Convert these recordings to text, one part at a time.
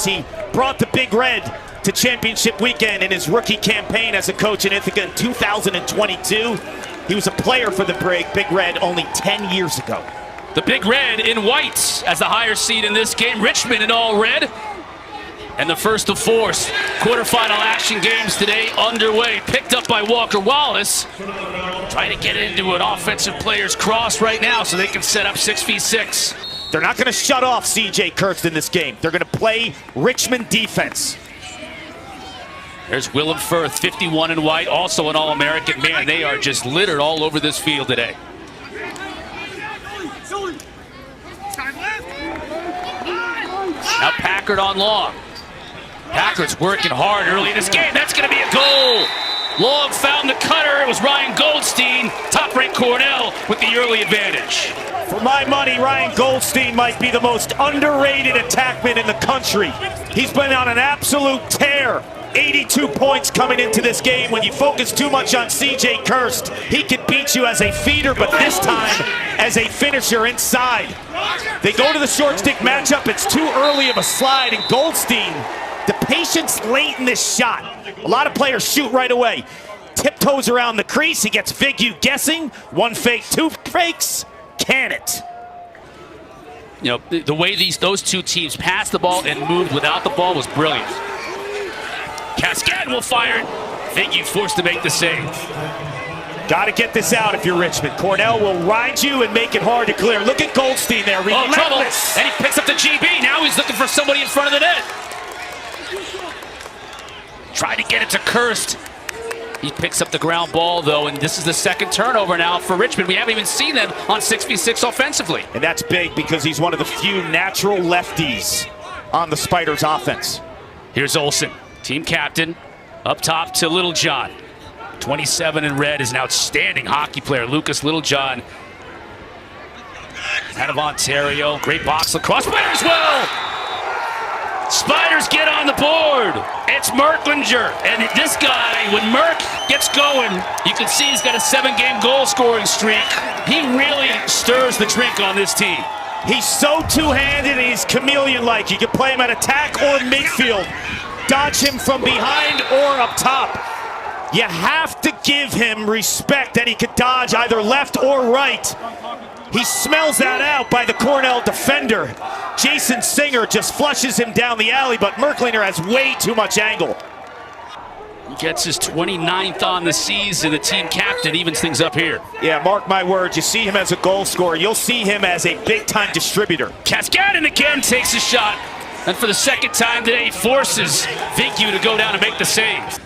He brought the Big Red to championship weekend in his rookie campaign as a coach in Ithaca in 2022. He was a player for the Big Red only 10 years ago. The Big Red in white as the higher seed in this game. Richmond in all red. And the first of four quarterfinal action games today underway. Picked up by Walker Wallace. Trying to get into an offensive player's cross right now so they can set up 6v6. They're not going to shut off C.J. Kirst in this game. They're going to play Richmond defense. There's Willem Firth, 51 in white, also an All-American. Man, they are just littered all over this field today. Now Packard on Long. Packard's working hard early in this game. That's going to be a goal. Long found the cutter. It was Ryan Goldstein, top-ranked Cornell, with the early advantage. For my money, Ryan Goldstein might be the most underrated attackman in the country. He's been on an absolute tear. 82 points coming into this game. When you focus too much on C.J. Kirst, he can beat you as a feeder, but this time as a finisher inside. They go to the short stick matchup. It's too early of a slide, and Goldstein, the patience late in this shot. A lot of players shoot right away. Tiptoes around the crease. He gets Vigu guessing. One fake, two fakes. Can it? You know, the way those two teams passed the ball and moved without the ball was brilliant. Cascade will fire it. Vigu forced to make the save. Got to get this out if you're Richmond. Cornell will ride you and make it hard to clear. Look at Goldstein there. Oh, trouble. And he picks up the GB. Now he's looking for somebody in front of the net. Tried to get it to Kirst. He picks up the ground ball, though, and this is the second turnover now for Richmond. We haven't even seen them on 6v6 offensively. And that's big because he's one of the few natural lefties on the Spiders' offense. Here's Olsen, team captain, up top to Littlejohn. 27 in red is an outstanding hockey player, Lucas Littlejohn. Out of Ontario, great box lacrosse player as well. Spiders get on the board. It's Merklinger, and this guy, when Merk gets going, you can see he's got a 7-game goal scoring streak. He really stirs the drink on this team. He's so two-handed and he's chameleon-like. You can play him at attack or midfield. Dodge him from behind or up top. You have to give him respect that he could dodge either left or right. He smells that out by the Cornell defender. Jason Singer just flushes him down the alley, but Merklinger has way too much angle. He gets his 29th on the season. The team captain evens things up here. Yeah, mark my words. You see him as a goal scorer. You'll see him as a big-time distributor. Cascadin again takes a shot. And for the second time today, forces Vigu to go down and make the save.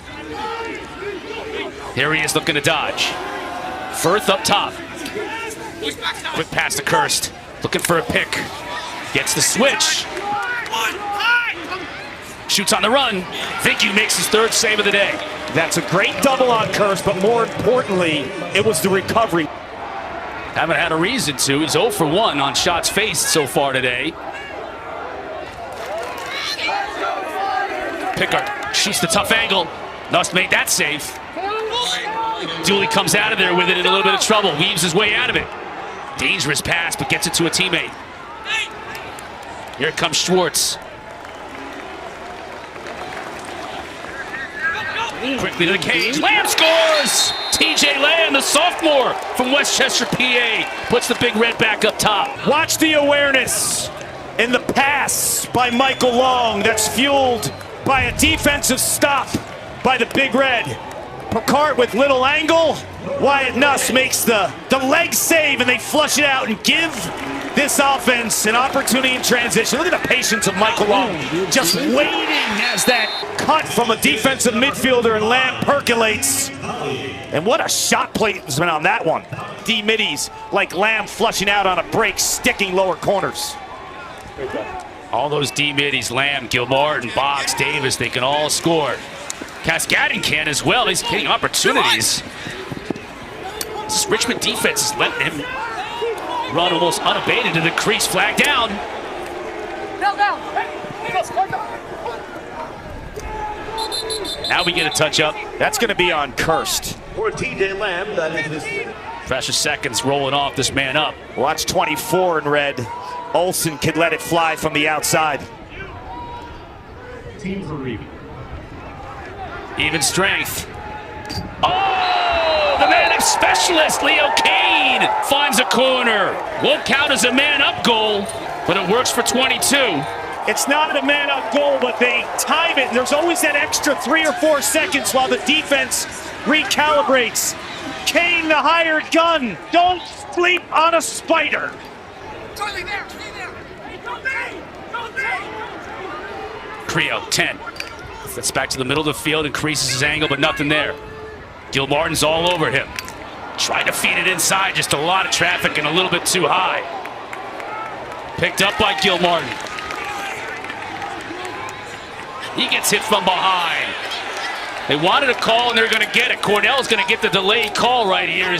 Here he is looking to dodge. Firth up top. Quick pass to Kirst. Looking for a pick. Gets the switch. Shoots on the run. Vigu makes his third save of the day. That's a great double on Kirst, but more importantly, it was the recovery. Haven't had a reason to. He's 0 for 1 on shots faced so far today. Pickard shoots the tough angle. Nust made that save. Dooley comes out of there with it in a little bit of trouble. Weaves his way out of it. Dangerous pass, but gets it to a teammate. Here comes Schwartz. Quickly to the cage. Lamb scores! TJ Lamb, the sophomore from Westchester, PA, puts the Big Red back up top. Watch the awareness in the pass by Michael Long that's fueled by a defensive stop by the Big Red. Picard with little angle. Wyatt Nuss makes the leg save, and they flush it out and give this offense an opportunity in transition. Look at the patience of Michael Long, just waiting as that cut from a defensive midfielder, and Lamb percolates. And what a shot placement on that one. D-middies like Lamb flushing out on a break, sticking lower corners. All those D-middies, Lamb, Gilmartin, Box, Davis, they can all score. Cascading can as well. He's getting opportunities. This Richmond defense is letting him run almost unabated to the crease. Flag down. Now we get a touch up. That's going to be on Kirst. For TJ Lamb, that is his. Precious seconds rolling off this man up. Watch 24 in red. Olsen could let it fly from the outside. teams are even. Even strength. Oh, the man-up specialist, Leo Kane, finds a corner. Won't count as a man-up goal, but it works for 22. It's not a man-up goal, but they time it. There's always that extra 3 or 4 seconds while the defense recalibrates. Kane, the hired gun. Don't sleep on a spider. Creo, 10. Gets back to the middle of the field, increases his angle, but nothing there. Gilmartin's all over him. Tried to feed it inside, just a lot of traffic and a little bit too high. Picked up by Gilmartin. He gets hit from behind. They wanted a call and they're going to get it. Cornell's going to get the delayed call right here.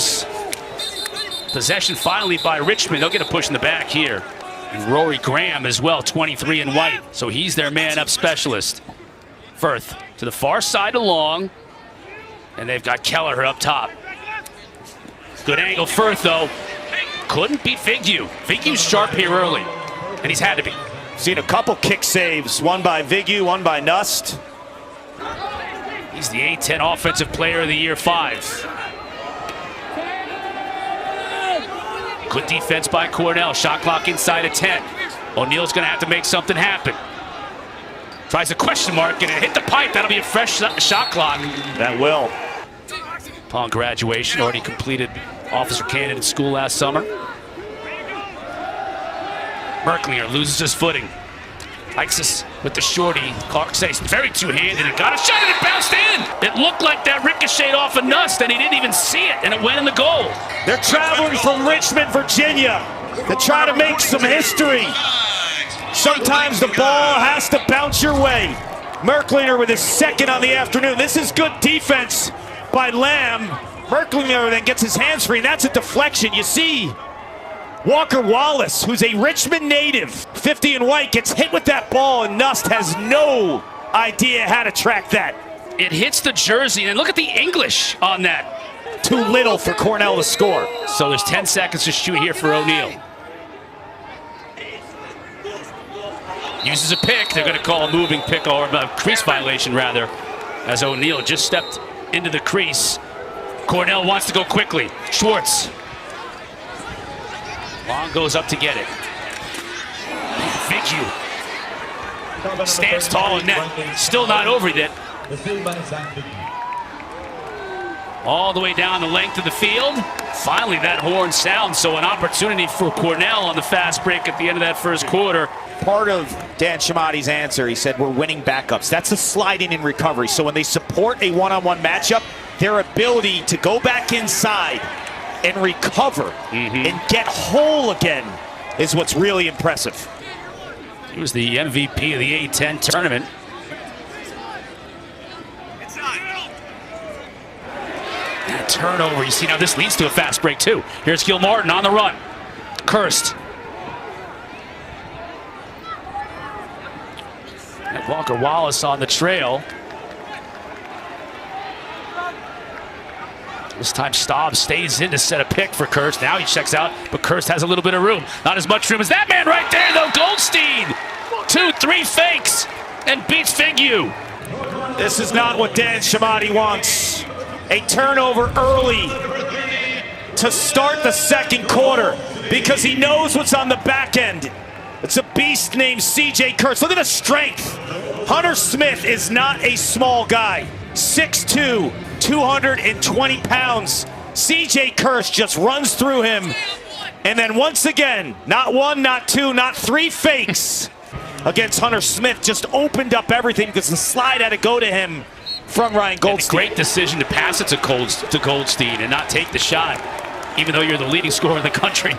Possession finally by Richmond. They'll get a push in the back here. And Rory Graham as well, 23 in white. So he's their man-up specialist. Firth to the far side along. And they've got Kelleher up top. Good angle, Firth, though. Couldn't beat Figure. Figue's sharp here early. And he's had to be. Seen a couple kick saves. One by Vigu, one by Nust. He's the A-10 Offensive Player of the Year 5. Good defense by Cornell. Shot clock inside of 10. O'Neal's going to have to make something happen. Tries a question mark and it hit the pipe. That'll be a fresh shot clock. That will. Upon graduation, already completed officer candidate school last summer. Merklinger loses his footing. Isis with the shorty. Clark says very two-handed and got a shot and it bounced in. It looked like that ricocheted off of Nust and he didn't even see it and it went in the goal. They're traveling from Richmond, Virginia to try to make some history. Sometimes the ball has to bounce your way. Merklinger with his second on the afternoon. This is good defense by Lamb. Merklinger then gets his hands free and that's a deflection. You see Walker Wallace, who's a Richmond native, 50 in white, gets hit with that ball and Nust has no idea how to track that. It hits the jersey and look at the English on that. Too little for Cornell to score. So there's 10 seconds to shoot here for O'Neal. Uses a pick. They're going to call a moving pick or a crease violation rather, as O'Neal just stepped into the crease. Cornell wants to go quickly. Schwartz. Long goes up to get it. Vigu stands tall in net. Still not over yet. All the way down the length of the field. Finally that horn sounds, so an opportunity for Cornell on the fast break at the end of that first quarter. Part of Dan Shamati's answer, he said, we're winning backups. That's a sliding in recovery. So when they support a one-on-one matchup, their ability to go back inside and recover and get whole again is what's really impressive. He was the MVP of the A-10 tournament. That turnover, you see now this leads to a fast break too. Here's Gilmartin on the run. Kirst. And Walker Wallace on the trail. This time Staub stays in to set a pick for Kirst. Now he checks out, but Kirst has a little bit of room. Not as much room as that man right there, though. Goldstein, 2-3 fakes and beats Figure. This is not what Dan Shamati wants. A turnover early to start the second quarter because he knows what's on the back end. It's a beast named C.J. Kirst. Look at the strength. Hunter Smith is not a small guy. 6'2", 220 pounds. C.J. Kirst just runs through him. And then once again, not one, not two, not three fakes against Hunter Smith. Just opened up everything because the slide had to go to him from Ryan Goldstein. Great decision to pass it to Goldstein and not take the shot, even though you're the leading scorer in the country.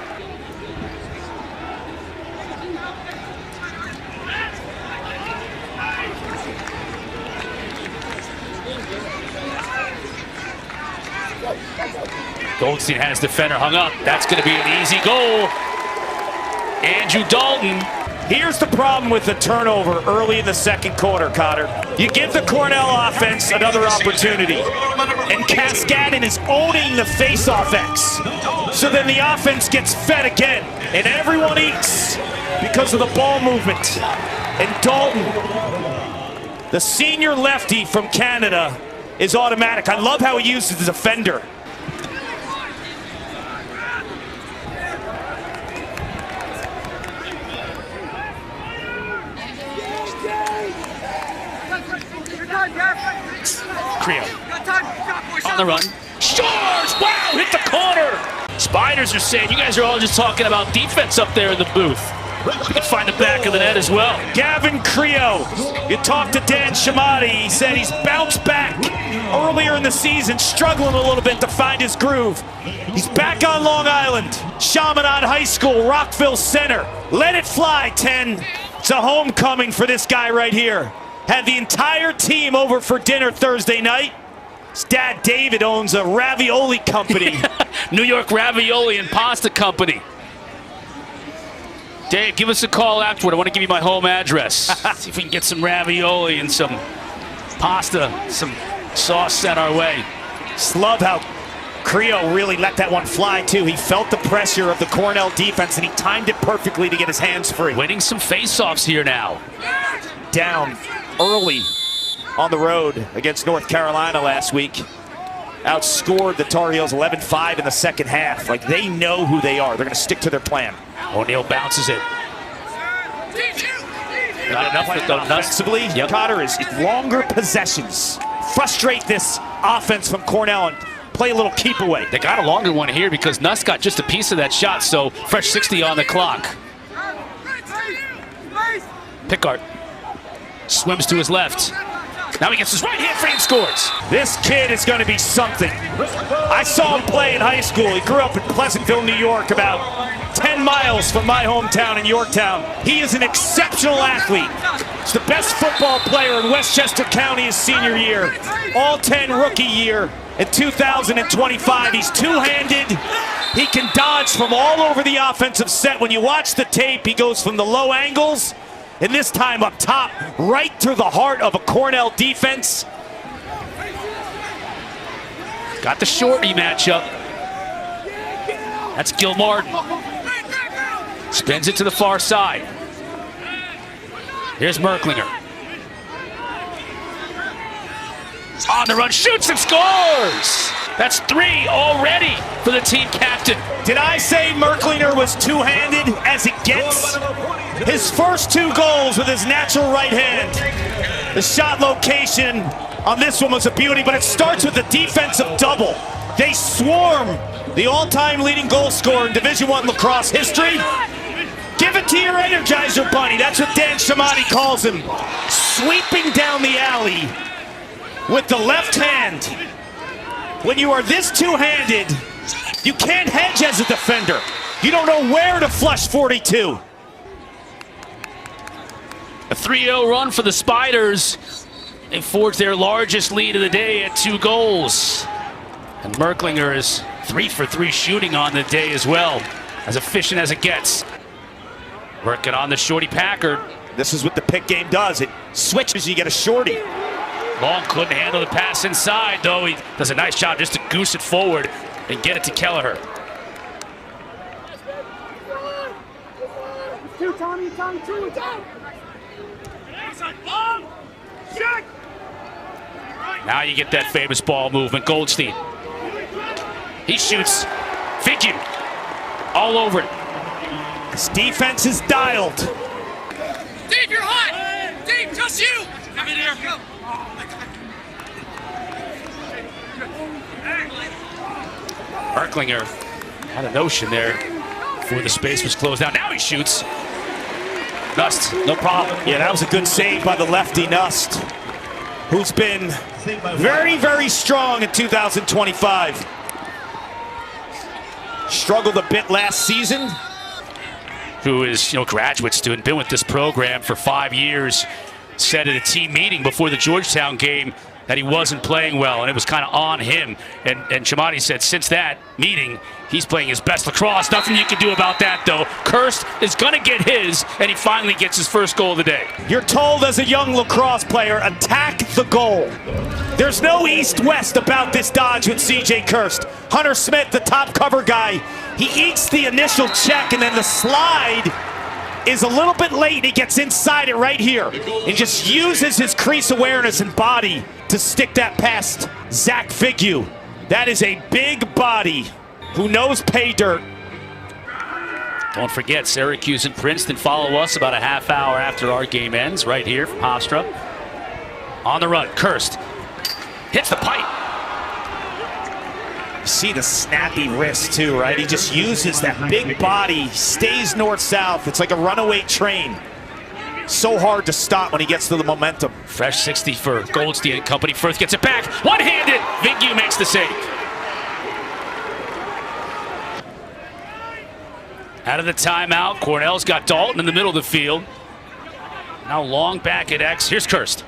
Goldstein has defender hung up. That's going to be an easy goal. Andrew Dalton. Here's the problem with the turnover early in the second quarter, Cotter. You give the Cornell offense another opportunity, and Cascadin is owning the face-off X. So then the offense gets fed again, and everyone eats because of the ball movement. And Dalton The senior lefty from Canada is automatic. I love how he uses the defender. Creo on the run. Shores! Wow, hit the corner! Spiders are saying you guys are all just talking about defense up there in the booth. You can find the back of the net as well. Gavin Creo. You talked to Dan Shamati. He said he's bounced back earlier in the season, struggling a little bit to find his groove. He's back on Long Island. Chaminade High School, Rockville Center. Let it fly, 10. It's a homecoming for this guy right here. Had the entire team over for dinner Thursday night. His dad, David, owns a ravioli company. New York Ravioli and Pasta Company. Dave, give us a call afterward. I want to give you my home address. See if we can get some ravioli and some pasta, some sauce sent our way. Just love how Creo really let that one fly, too. He felt the pressure of the Cornell defense, and he timed it perfectly to get his hands free. Winning some face-offs here now. Down early on the road against North Carolina last week. Outscored the Tar Heels 11-5 in the second half. Like, they know who they are. They're going to stick to their plan. O'Neal bounces it. Not enough with the offensively. Yep. Cotter is longer possessions. Frustrate this offense from Cornell and play a little keep away. They got a longer one here because Nuss got just a piece of that shot, so fresh 60 on the clock. Pickard swims to his left. Now he gets his right hand frame, scores. This kid is going to be something. I saw him play in high school. He grew up in Pleasantville, New York, about 10 miles from my hometown in Yorktown. He is an exceptional athlete. He's the best football player in Westchester County his senior year. All-10 rookie year in 2025. He's two-handed. He can dodge from all over the offensive set. When you watch the tape, he goes from the low angles, and this time up top, right through the heart of a Cornell defense. Got the shorty matchup. That's Gilmartin. Spins it to the far side. Here's Merklinger. On the run, shoots and scores! That's 3 already for the team captain. Did I say Merklinger was two-handed as it gets? His first 2 goals with his natural right hand. The shot location on this one was a beauty, but it starts with a defensive double. They swarm the all-time leading goal scorer in Division I lacrosse history. Give it to your Energizer Bunny. That's what Dan Shamati calls him. Sweeping down the alley with the left hand. When you are this two-handed, you can't hedge as a defender. You don't know where to flush 42. A 3-0 run for the Spiders. They forged their largest lead of the day at 2 goals. And Merklinger is 3 for 3 shooting on the day as well. As efficient as it gets. Working on the shorty Packard. This is what the pick game does. It switches, you get a shorty. Long couldn't handle the pass inside, though. He does a nice job just to goose it forward and get it to Kelleher. Now you get that famous ball movement. Goldstein. He shoots. Figure. All over it. This defense is dialed. Dave, you're hot! Dave, just you! Come in here. Go. Merklinger had a notion there before the space was closed out. Now he shoots. Nust, no problem. Yeah, that was a good save by the lefty Nust, who's been very, very strong in 2025. Struggled a bit last season. Who is, graduate student, been with this program for 5 years, said at a team meeting before the Georgetown game that he wasn't playing well, and it was kind of on him. And Shamati said since that meeting, he's playing his best lacrosse. Nothing you can do about that, though. Kirst is going to get his, and he finally gets his first goal of the day. You're told as a young lacrosse player, attack the goal. There's no east-west about this dodge with C.J. Kirst. Hunter Smith, the top cover guy, he eats the initial check, and then the slide is a little bit late. He gets inside it right here. He just uses his crease awareness and body to stick that past Zach Figue. That is a big body who knows pay dirt. Don't forget, Syracuse and Princeton follow us about a half hour after our game ends, right here from Hofstra. On the run, Kirst hits the pipe. You see the snappy wrist too, right? He just uses that big body, stays north-south. It's like a runaway train. So hard to stop when he gets to the momentum. Fresh 60 for Goldstein and company. Firth gets it back, one-handed. Figue makes the save. Out of the timeout, Cornell's got Dalton in the middle of the field. Now long back at X. Here's Kirst.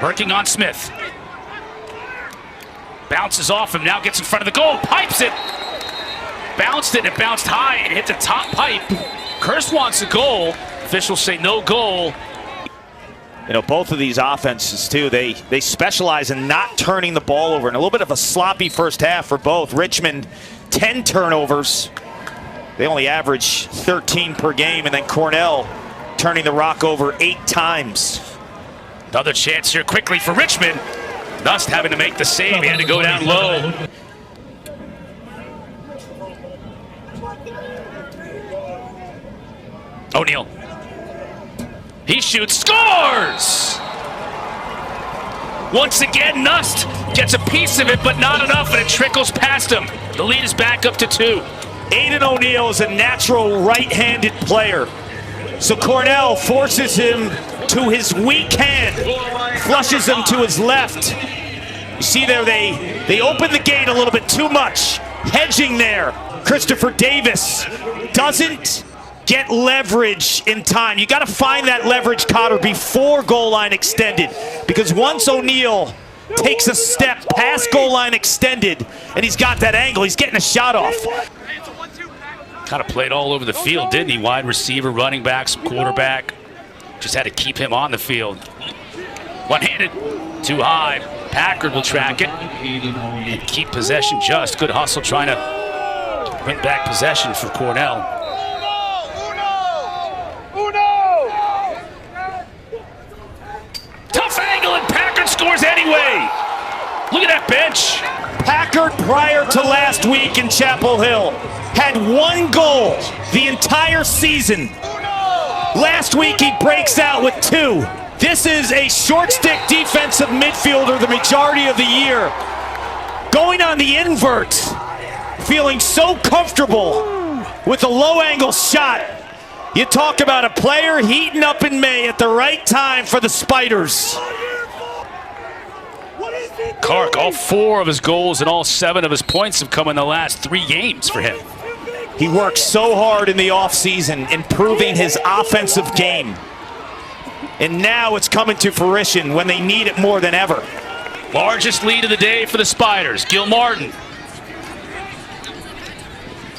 Working on Smith. Bounces off him, now gets in front of the goal, pipes it. Bounced it, it bounced high and hit the top pipe. Kirst wants a goal. Officials say no goal. You know, both of these offenses too, they specialize in not turning the ball over. And a little bit of a sloppy first half for both. Richmond, 10 turnovers. They only average 13 per game, and then Cornell turning the rock over 8 times. Another chance here quickly for Richmond. Thus having to make the save, he had to go down low. O'Neal. He shoots, scores! Once again, Nust gets a piece of it, but not enough, and it trickles past him. The lead is back up to 2. Aiden O'Neal is a natural right-handed player. So Cornell forces him to his weak hand, flushes him to his left. You see there, they open the gate a little bit too much. Hedging there. Christopher Davis doesn't get leverage in time. You got to find that leverage, Cotter, before goal line extended. Because once O'Neal takes a step past goal line extended, and he's got that angle, he's getting a shot off. Kind of played all over the field, didn't he? Wide receiver, running back, some quarterback. Just had to keep him on the field. One-handed, too high. Packard will track it and keep possession just. Good hustle trying to bring back possession for Cornell. Tough angle, and Packard scores anyway. Look at that bench. Packard, prior to last week in Chapel Hill, had 1 goal the entire season. Last week he breaks out with 2. This is a short stick defensive midfielder the majority of the year. Going on the invert, feeling so comfortable with a low angle shot. You talk about a player heating up in May at the right time for the Spiders. Kark, all 4 of his goals and all 7 of his points have come in the last 3 games for him. He worked so hard in the offseason, improving his offensive game. And now it's coming to fruition when they need it more than ever. Largest lead of the day for the Spiders. Gil Martin.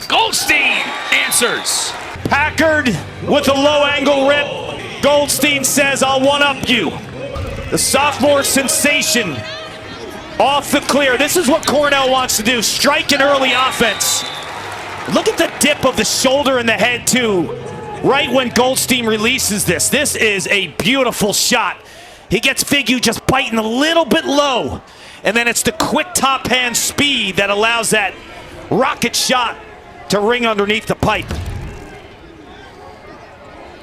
Goldstein answers. Packard with a low angle rip. Goldstein says, I'll one-up you. The sophomore sensation off the clear. This is what Cornell wants to do, strike an early offense. Look at the dip of the shoulder and the head too, right when Goldstein releases this. This is a beautiful shot. He gets Figue just biting a little bit low, and then it's the quick top hand speed that allows that rocket shot to ring underneath the pipe.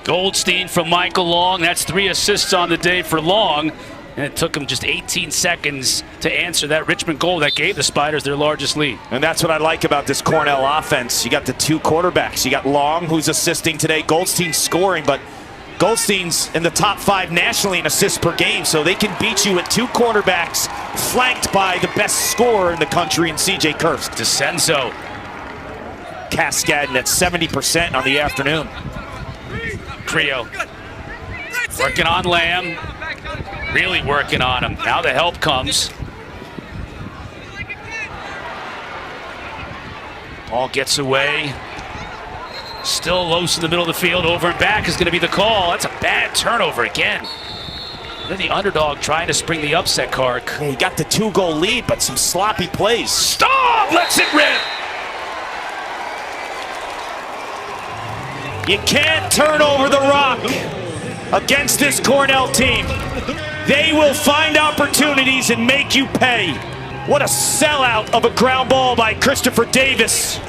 Goldstein from Michael Long. That's 3 assists on the day for Long. And it took him just 18 seconds to answer that Richmond goal that gave the Spiders their largest lead. And that's what I like about this Cornell offense. You got the 2 quarterbacks. You got Long, who's assisting today. Goldstein's scoring, but Goldstein's in the top 5 nationally in assists per game, so they can beat you with 2 quarterbacks flanked by the best scorer in the country in C.J. Kirst. DeCenzo. Cascading at 70% on the afternoon. Creo working on Lamb. Really working on him. Now the help comes. Ball gets away. Still loose in the middle of the field. Over and back is going to be the call. That's a bad turnover again. Then the underdog trying to spring the upset, Kark. Yeah, he got the 2-goal lead, but some sloppy plays. Stop! Lets it rip. You can't turn over the rock against this Cornell team. They will find opportunities and make you pay. What a sellout of a ground ball by Christopher Davis.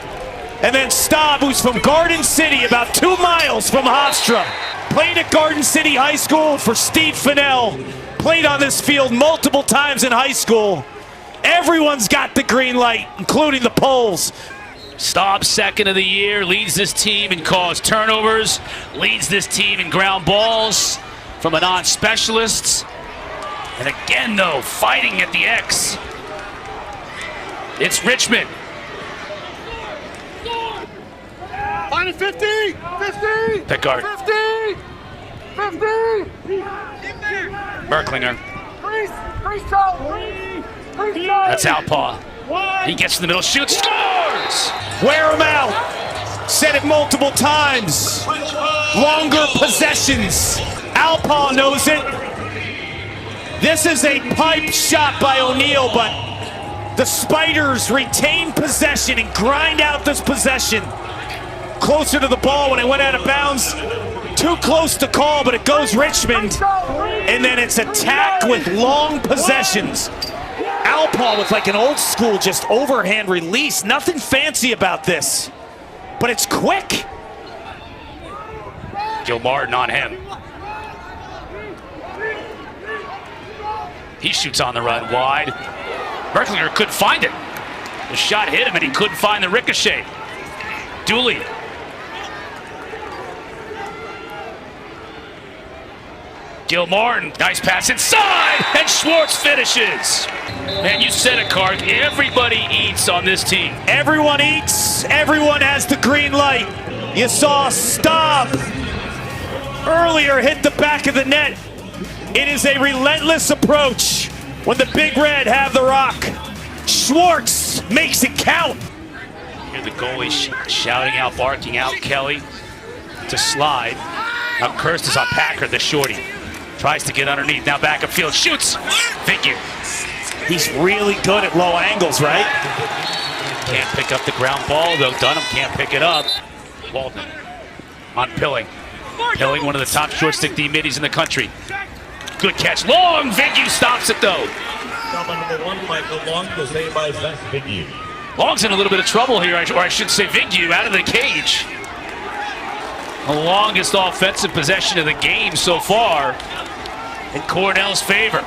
And then Staub, who's from Garden City, about 2 miles from Hofstra. Played at Garden City High School for Steve Fennell. Played on this field multiple times in high school. Everyone's got the green light, including the Poles. Staub, second of the year, leads this team in caused turnovers, leads this team in ground balls from a non-specialist. And again, though, fighting at the X. It's Richmond. Find it 50! 50! Pickard. 50! 50! Merklinger. That's Outpaw. He gets in the middle, shoots, scores! Wear him out. Said it multiple times. Longer possessions. Alpaw knows it. This is a pipe shot by O'Neal, but the Spiders retain possession and grind out this possession. Closer to the ball when it went out of bounds. Too close to call, but it goes Richmond. And then it's attack with long possessions. Alpaw with like an old school just overhand release. Nothing fancy about this, but it's quick. Gilmartin on him. He shoots on the run wide. Merklinger couldn't find it. The shot hit him and he couldn't find the ricochet. Dooley. Gilmartin, nice pass inside, and Schwartz finishes. And you said it, Clark, everybody eats on this team. Everyone eats, everyone has the green light. You saw Staub earlier hit the back of the net. It is a relentless approach when the Big Red have the rock. Schwartz makes it count. Hear the goalie shouting out, barking out Kelly to slide. Now Kirst is on Packer, the shorty. Tries to get underneath, now back up field, shoots. Figure. He's really good at low angles, right? Can't pick up the ground ball, though. Dunham can't pick it up. Walton on Pilling. Pilling, one of the top short stick D middies in the country. Good catch. Long. Vignew stops it, though. Number 1, Michael Long, was saved by Zach Vignew. Long's in a little bit of trouble here, or I should say Vignew out of the cage. The longest offensive possession of the game so far in Cornell's favor.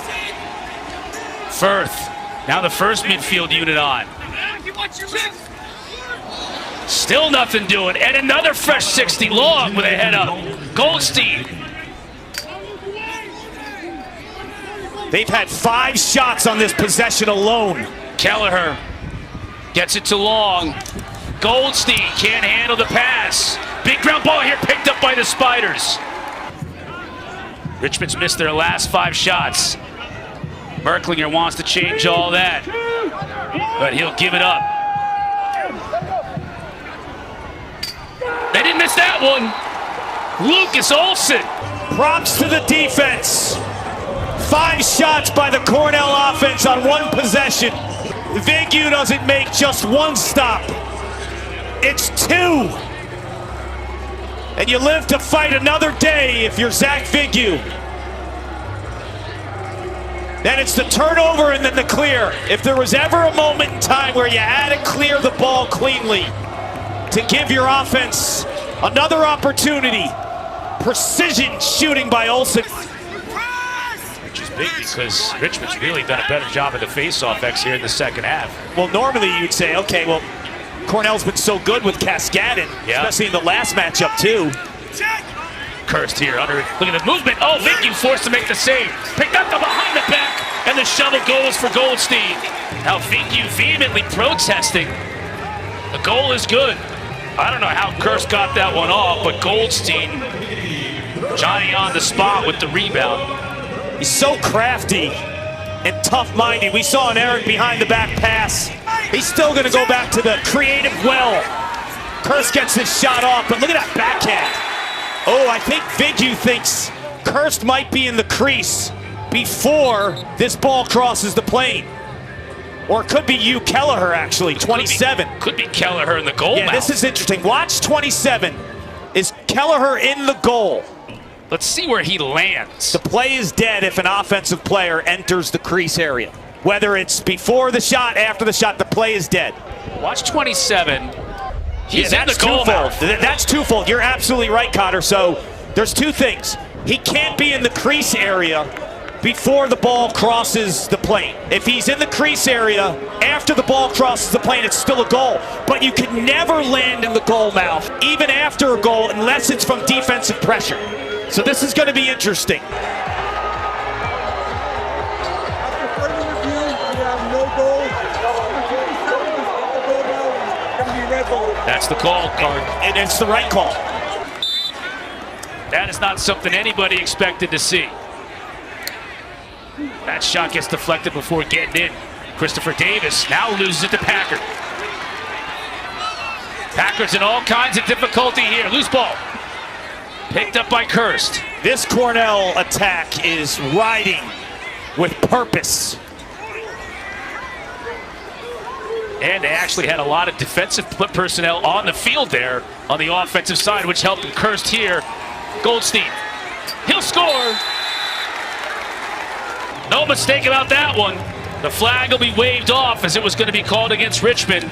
Firth, now the first midfield unit on. Still nothing doing, and another fresh 60 Long with a head up. Goldstein. They've had 5 shots on this possession alone. Kelleher gets it to Long. Goldstein can't handle the pass. Big ground ball here picked up by the Spiders. Richmond's missed their last 5 shots. Merklinger wants to change all that, but he'll give it up. They didn't miss that one. Lucas Olson. Props to the defense. 5 shots by the Cornell offense on 1 possession. Vignew doesn't make just 1 stop. It's 2. And you live to fight another day if you're Zach Vignew. Then it's the turnover and then the clear. If there was ever a moment in time where you had to clear the ball cleanly to give your offense another opportunity, precision shooting by Olsen. Which is big because Richmond's really done a better job at the face-off X here in the second half. Well, normally you'd say, okay, well, Cornell's been so good with Cascadin, especially in the last matchup too. Kirst here under, look at the movement. Oh, Vignew forced to make the save. Picked up the behind the back, and the shovel goes for Goldstein. Now Vignew vehemently protesting. The goal is good. I don't know how Kirst got that one off, but Goldstein, Johnny on the spot with the rebound. He's so crafty and tough-minded. We saw an Eric behind the back pass. He's still gonna go back to the creative well. Kirst gets his shot off, but look at that backhand. Oh, I think Vignew thinks Kirst might be in the crease before this ball crosses the plane. Or it could be you, Kelleher, actually, 27. Could be Kelleher in the goal Yeah, mouth. this is interesting. Watch 27. Is Kelleher in the goal? Let's see where he lands. The play is dead if an offensive player enters the crease area. Whether it's before the shot, after the shot, the play is dead. Watch 27. He's in the goal twofold. mouth. That's twofold. You're absolutely right, Cotter. So there's two things. He can't be in the crease area before the ball crosses the plane. If he's in the crease area after the ball crosses the plane, it's still a goal. But you can never land in the goal mouth, even after a goal, unless it's from defensive pressure. So this is going to be interesting. That's the call, Card. And it's the right call. That is not something anybody expected to see. That shot gets deflected before getting in. Christopher Davis now loses it to Packard. Packard's in all kinds of difficulty here. Loose ball. Picked up by Kirst. This Cornell attack is riding with purpose. And they actually had a lot of defensive personnel on the field there on the offensive side, which helped them. Kirst here. Goldstein. He'll score. No mistake about that one. The flag will be waved off as it was going to be called against Richmond.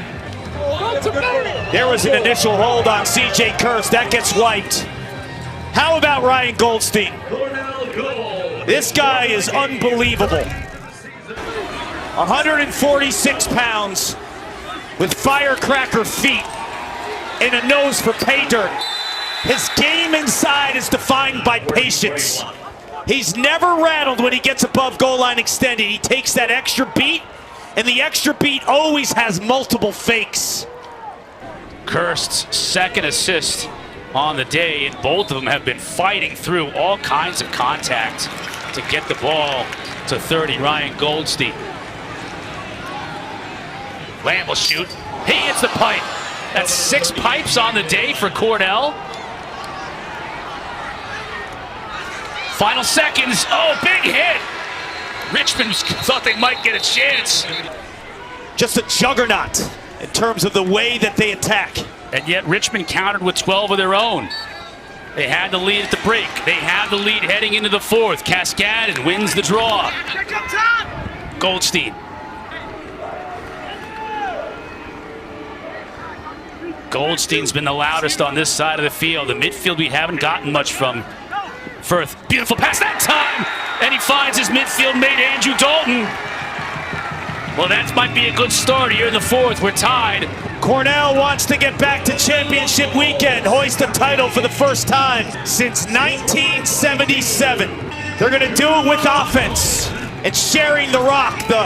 There was an initial hold on C.J. Kirst. That gets wiped. How about Ryan Goldstein? This guy is unbelievable. 146 pounds with firecracker feet and a nose for pay dirt. His game inside is defined by patience. He's never rattled when he gets above goal line extended. He takes that extra beat, and the extra beat always has multiple fakes. Kirst's second assist on the day, and both of them have been fighting through all kinds of contact to get the ball to 30. Ryan Goldstein. Lamb will shoot. He hits the pipe. That's 6 pipes on the day for Cornell. Final seconds. Oh, big hit. Richmond thought they might get a chance. Just a juggernaut in terms of the way that they attack. And yet Richmond countered with 12 of their own. They had the lead at the break. They have the lead heading into the fourth. Cascaded wins the draw. Goldstein. Goldstein's been the loudest on this side of the field. The midfield we haven't gotten much from. Firth, beautiful pass that time! And he finds his midfield mate, Andrew Dalton. Well, that might be a good start here in the fourth. We're tied. Cornell wants to get back to championship weekend, hoist a title for the first time since 1977. They're going to do it with offense and sharing the rock. The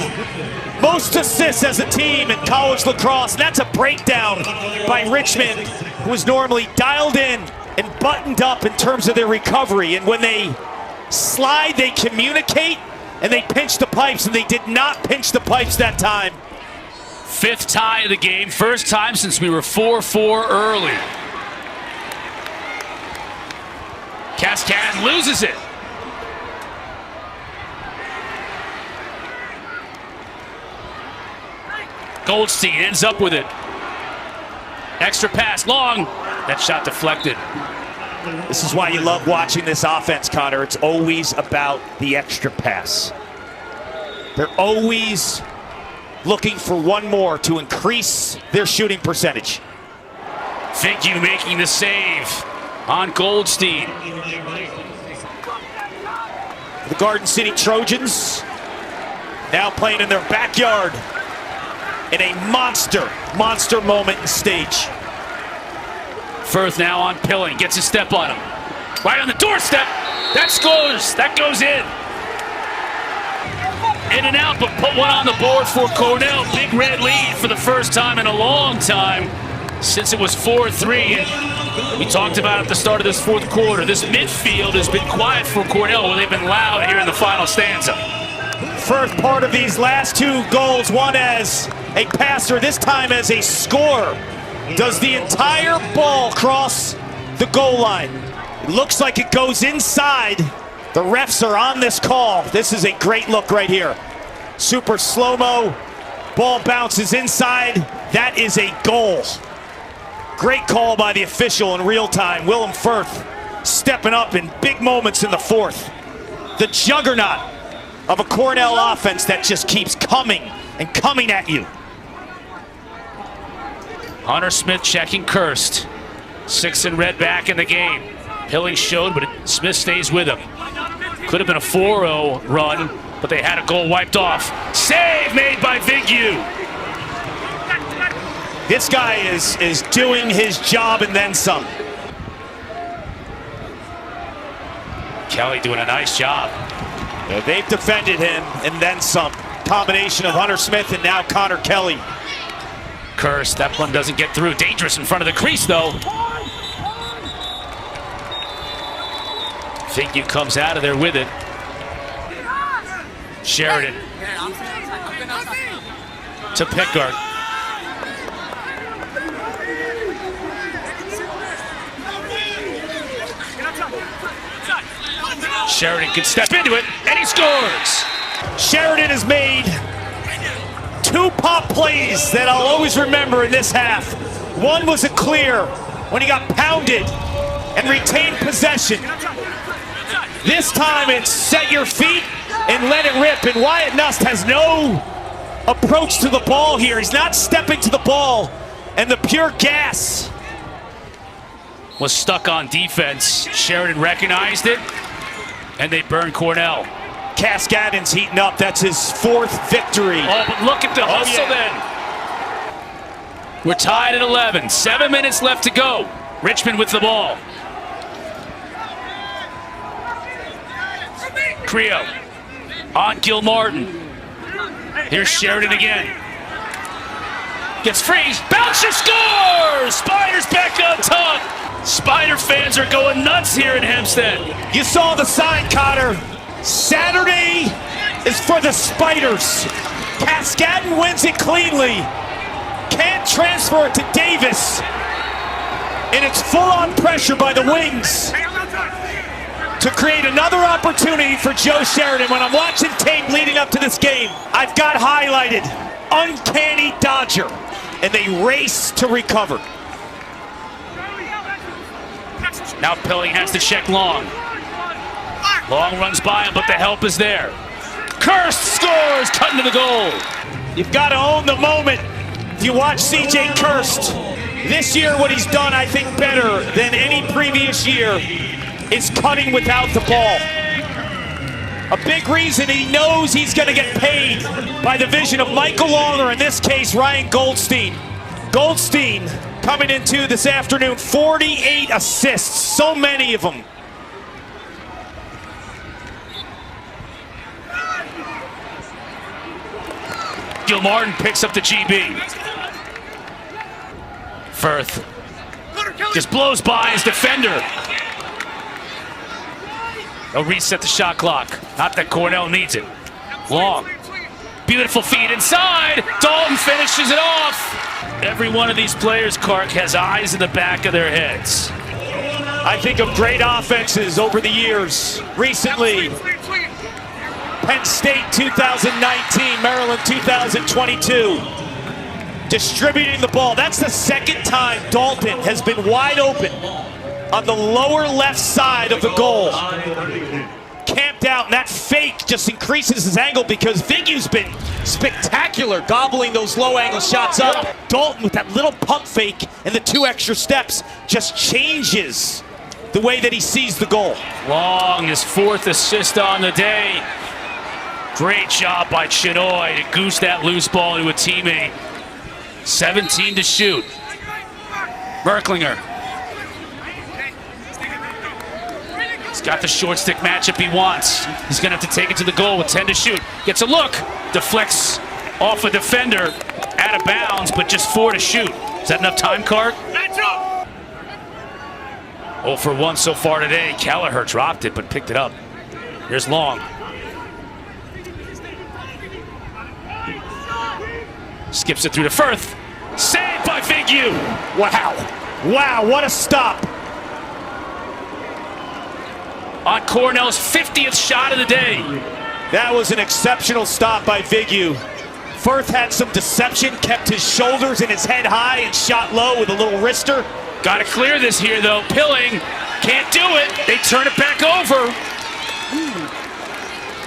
most assists as a team in college lacrosse. And that's a breakdown by Richmond, who is normally dialed in and buttoned up in terms of their recovery. And when they slide, they communicate and they pinch the pipes, and they did not pinch the pipes that time. Fifth tie of the game, first time since we were 4-4 early. Cascade loses it. Goldstein ends up with it. Extra pass, long. That shot deflected. This is why you love watching this offense, Connor. It's always about the extra pass. They're always looking for one more to increase their shooting percentage. Figure making the save on Goldstein. The Garden City Trojans now playing in their backyard in a monster moment and stage. Firth now on Pilling, gets a step on him. Right on the doorstep, that scores, that goes in. In and out, but put one on the board for Cornell. Big red lead for the first time in a long time since it was 4-3. And we talked about at the start of this fourth quarter, this midfield has been quiet for Cornell, where they've been loud here in the final stanza. First part of these last 2 goals, one as a passer, this time as a scorer. Does the entire ball cross the goal line? It looks like it goes inside. The refs are on this call. This is a great look right here. Super slow-mo. Ball bounces inside. That is a goal. Great call by the official in real time. Willem Firth stepping up in big moments in the fourth. The juggernaut of a Cornell offense that just keeps coming and coming at you. Hunter Smith checking Kirst. 6 in red back in the game. Pilling showed, but Smith stays with him. Could have been a 4-0 run, but they had a goal wiped off. Save made by Vignew. This guy is doing his job and then some. Kelly doing a nice job. They've defended him and then some. Combination of Hunter Smith and now Connor Kelly. Kirst, that one doesn't get through. Dangerous in front of the crease, though. Vignew comes out of there with it. Sheridan to Pickard. Sheridan can step into it, and he scores! Sheridan has made 2 pop plays that I'll always remember in this half. One was a clear when he got pounded and retained possession. This time it's set your feet and let it rip, and Wyatt Nust has no approach to the ball here. He's not stepping to the ball, and the pure gas was stuck on defense. Sheridan recognized it, and they burn Cornell. Cascadon's heating up. That's his 4th victory. Oh, but look at the hustle then. We're tied at 11. 7 minutes left to go. Richmond with the ball. Creo on Gilmartin. Here's Sheridan again. Gets free. Bouncer scores! Spiders back on top. Spider fans are going nuts here in Hempstead. You saw the sign, Cotter. Saturday is for the Spiders. Cascadon wins it cleanly. Can't transfer it to Davis. And it's full-on pressure by the wings to create another opportunity for Joe Sheridan. When I'm watching tape leading up to this game, I've got highlighted uncanny dodger, and they race to recover. Now Pilling has to check Long. Long runs by him, but the help is there. Kirst scores, cutting to the goal. You've got to own the moment. If you watch C.J. Kirst, this year what he's done, I think, better than any previous year is cutting without the ball. A big reason he knows he's going to get paid by the vision of Michael Long, or in this case, Ryan Goldstein. Goldstein coming into this afternoon, 48 assists, so many of them. Gilmartin picks up the GB. Firth just blows by his defender. They'll reset the shot clock. Not that Cornell needs it. Long. Beautiful feed inside. Dalton finishes it off. Every one of these players, Clark, has eyes in the back of their heads. I think of great offenses over the years. Recently, Penn State 2019, Maryland 2022. Distributing the ball. That's the second time Dalton has been wide open on the lower left side of the goal. Camped out, and that fake just increases his angle because Vignew's been spectacular gobbling those low angle shots up. Dalton with that little pump fake and the 2 extra steps just changes the way that he sees the goal. Long, his 4th assist on the day. Great job by Chinoy to goose that loose ball into a teammate. 17 to shoot. Merklinger. He's got the short stick matchup he wants. He's going to have to take it to the goal with 10 to shoot. Gets a look. Deflects off a defender. Out of bounds, but just 4 to shoot. Is that enough time, Clark? 0 for 1 so far today. Kelleher dropped it, but picked it up. Here's Long. Skips it through to Firth. Saved by Vignew. Wow. Wow, what a stop. On Cornell's 50th shot of the day. That was an exceptional stop by Vignew. Firth had some deception, kept his shoulders and his head high and shot low with a little wrister. Got to clear this here, though. Pilling can't do it. They turn it back over.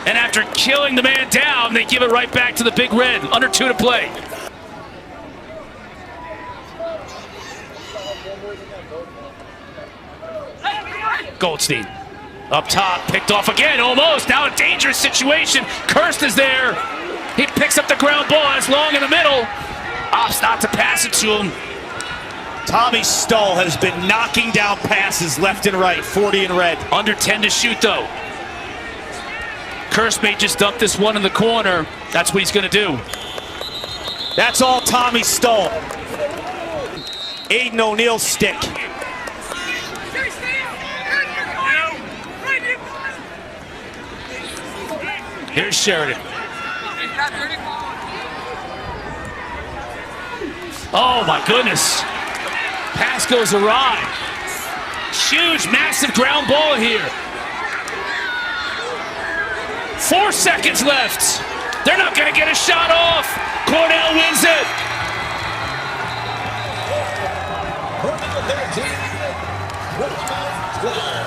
And after killing the man down, they give it right back to the Big Red. Under 2 to play. Goldstein up top, picked off again, almost. Now a dangerous situation. Kirst is there. He picks up the ground ball. It's long in the middle. Opts not to pass it to him. Tommy Stull has been knocking down passes left and right, 40 in red. Under 10 to shoot, though. Kirst may just dump this one in the corner. That's what he's going to do. That's all Tommy Stull. Aiden O'Neill's stick. Here's Sheridan. Oh my goodness. Pass goes awry. Huge, massive ground ball here. 4 seconds left. They're not going to get a shot off. Cornell wins it. Richmond 13, Richmond 12.